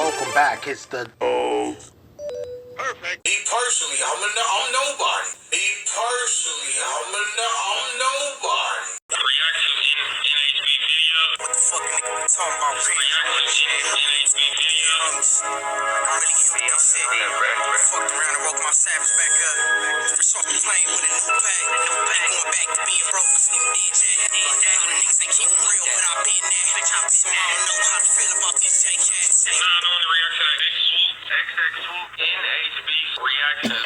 welcome back. It's the Perfect. Me personally, I'm nobody. Me personally, I'm nobody. Reaction in NHB video. What the fuck nigga we talking about? Reaction in NHB video. I'm really getting with this shit. Fucked around and woke my savage back up. Just off the plane with a new pack. Going back to being broke, slim DJ. Niggas ain't keep real, but I've been there. So I don't know how to feel about this JK. Nah, I don't want to react to XX Swoop NHB reaction.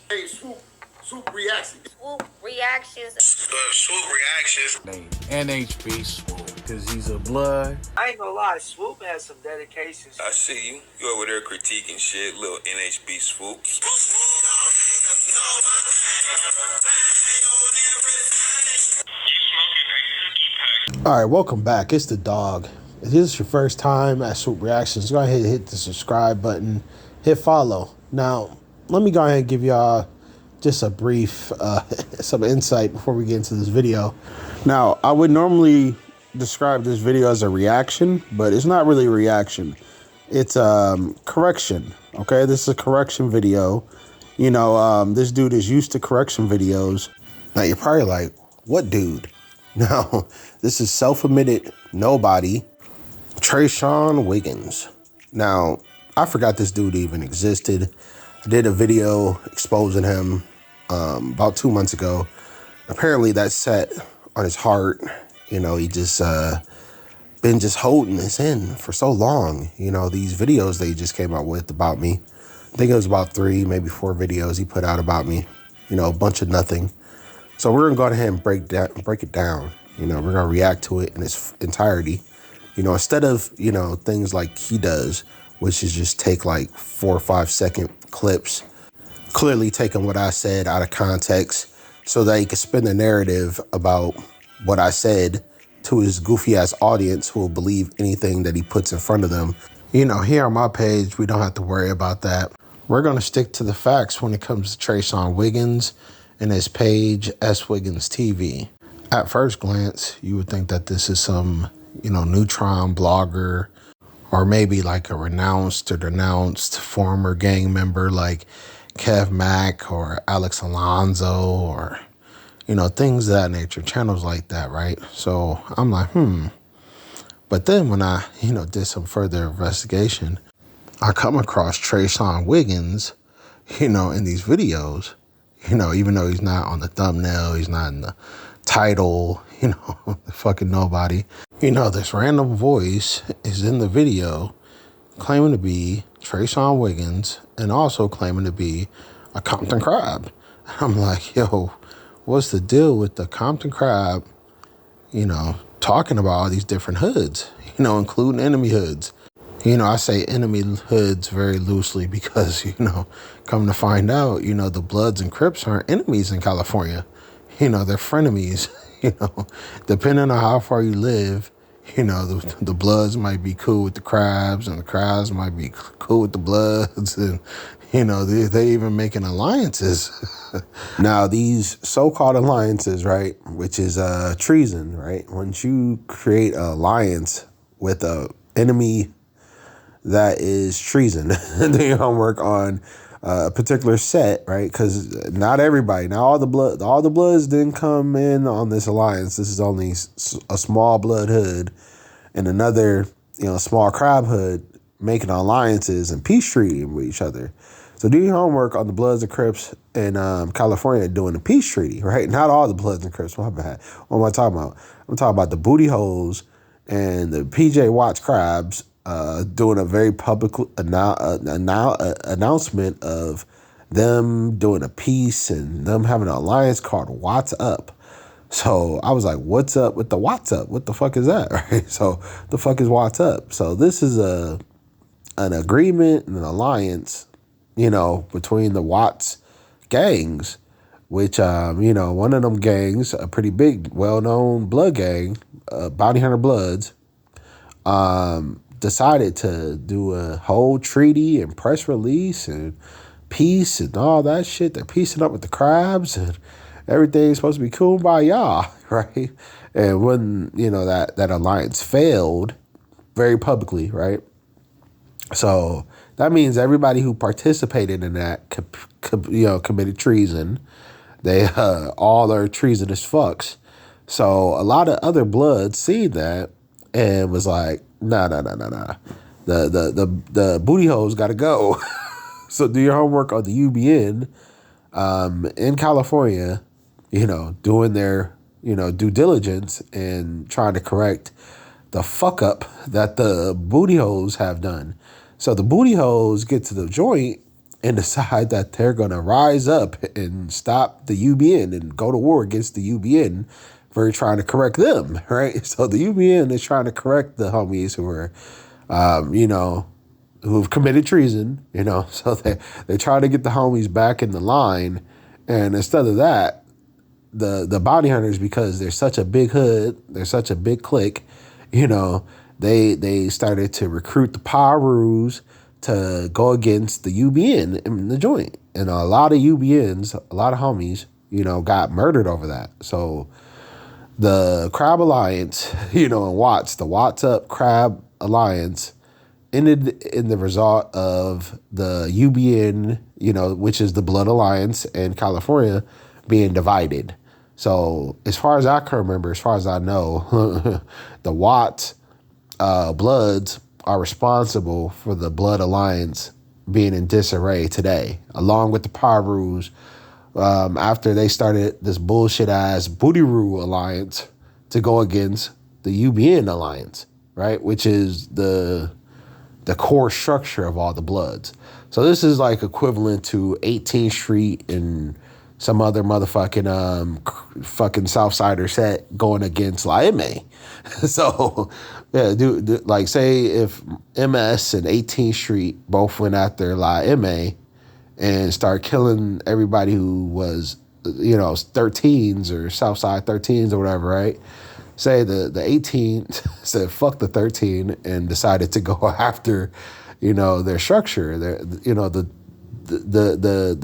Hey, Swoop reaction. Swoop reactions. Swoop reactions. Name NHB Swoop because he's a blood. I ain't gonna lie, Swoop has some dedication. I see you. You over there critiquing shit, little NHB Swoop. All right, welcome back. It's the dog. If this is your first time at Swoop Reactions, go ahead and hit the subscribe button, hit follow. Now, let me go ahead and give y'all just a brief, some insight before we get into this video. Now, I would normally describe this video as a reaction, but it's not really a reaction. It's correction, okay? This is a correction video. You know, this dude is used to correction videos. Now, you're probably like, what dude? No, this is self-admitted nobody, Trayshawn Wiggins. Now, I forgot this dude even existed. I did a video exposing him about 2 months ago. Apparently that set on his heart. You know, he just been just holding this in for so long. You know, these videos they just came out with about me. I think it was about 3, maybe 4 videos he put out about me. You know, a bunch of nothing. So we're gonna go ahead and break it down. You know, we're gonna react to it in its entirety. You know, instead of, you know, things like he does, which is just take like 4 or 5 second clips, clearly taking what I said out of context so that he can spin the narrative about what I said to his goofy ass audience who will believe anything that he puts in front of them. You know, here on my page, we don't have to worry about that. We're gonna stick to the facts when it comes to Trayshawn Wiggins and his page, S Wiggins TV. At first glance, you would think that this is some, you know, Neutron blogger, or maybe like a renounced or denounced former gang member like Kev Mack or Alex Alonso, or, you know, things of that nature, channels like that, right? So I'm like, But then when I, you know, did some further investigation, I come across Trayshawn Wiggins, you know, in these videos. You know, even though he's not on the thumbnail, he's not in the title, you know, fucking nobody. You know, this random voice is in the video claiming to be Trayshawn Wiggins and also claiming to be a Compton Crab. I'm like, yo, what's the deal with the Compton Crab, you know, talking about all these different hoods, you know, including enemy hoods. You know, I say enemy hoods very loosely because, you know, come to find out, you know, the Bloods and Crips aren't enemies in California. You know, they're frenemies. You know, depending on how far you live, you know, the Bloods might be cool with the Crabs and the Crabs might be cool with the Bloods. And, you know, they even making alliances. Now, these so-called alliances, right, which is treason, right? Once you create an alliance with a enemy, that is treason. Do your homework on a particular set, right? Because not everybody, not all the Bloods didn't come in on this alliance. This is only a small Blood hood and another, you know, small Crab hood making alliances and peace treating with each other. So do your homework on the Bloods and Crips in California doing a peace treaty, right? Not all the Bloods and Crips, my bad. What am I talking about? I'm talking about the booty holes and the PJ Watch Crabs doing a very public announcement of them doing a peace and them having an alliance called What's Up. So I was like, what's up with the What's Up? What the fuck is that, right? So the fuck is What's Up? So this is an agreement and an alliance, you know, between the Watts gangs, which, you know, one of them gangs, a pretty big, well-known blood gang, Bounty Hunter Bloods, decided to do a whole treaty and press release and peace and all that shit. They're piecing up with the Crabs and everything's supposed to be cool by y'all, right? And when, you know, that alliance failed very publicly, right? So that means everybody who participated in that, committed treason. They all are treasonous fucks. So a lot of other Bloods seen that and was like, nah. The booty hoes got to go. So do your homework on the UBN in California, doing their, due diligence and trying to correct the fuck up that the booty hoes have done. So the booty hoes get to the joint and decide that they're going to rise up and stop the UBN and go to war against the UBN for trying to correct them, right? So the UBN is trying to correct the homies who are, who've committed treason, so they try to get the homies back in the line. And instead of that, the bounty hunters, because they're such a big hood, they're such a big clique, they started to recruit the Pirus to go against the UBN in the joint. And a lot of UBNs, a lot of homies, got murdered over that. So the Crab Alliance, and Watts, the Watts Up Crab Alliance ended in the result of the UBN, which is the Blood Alliance in California, being divided. So as far as I can remember, as far as I know, the Watts Bloods are responsible for the Blood Alliance being in disarray today, along with the Pirus, after they started this bullshit ass Booty-Roo Alliance to go against the UBN Alliance, right? Which is the core structure of all the Bloods. So this is like equivalent to 18th Street and some other motherfucking fucking Southsider set going against La M.A. So yeah, like say if MS and 18th Street both went after La M.A. and start killing everybody who was, 13s or Southside 13s or whatever, right? Say the 18 said fuck the 13 and decided to go after, their structure, the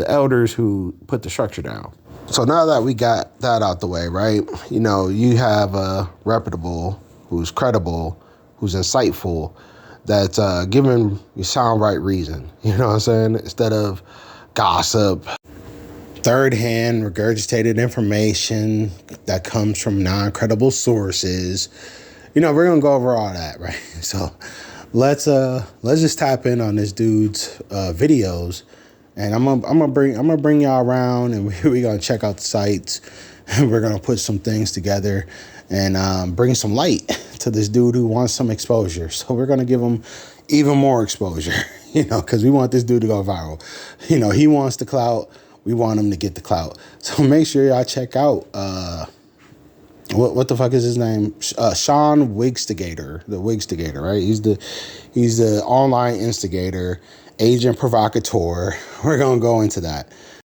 elders who put the structure down. So now that we got that out the way, right? You have a reputable, who's credible, who's insightful, that's giving you sound right reason. You know what I'm saying? Instead of gossip, third-hand regurgitated information that comes from non-credible sources. We're gonna go over all that, right? So let's just tap in on this dude's videos, and I'm gonna bring y'all around, and we're gonna check out the sites, and we're gonna put some things together and bring some light to this dude who wants some exposure. So we're gonna give him even more exposure, because we want this dude to go viral. He wants the clout. We want him to get the clout. So make sure y'all check out, what the fuck is his name? Sean Wigstigator, the Wigstigator, right? He's the online instigator, agent provocateur. We're going to go into that.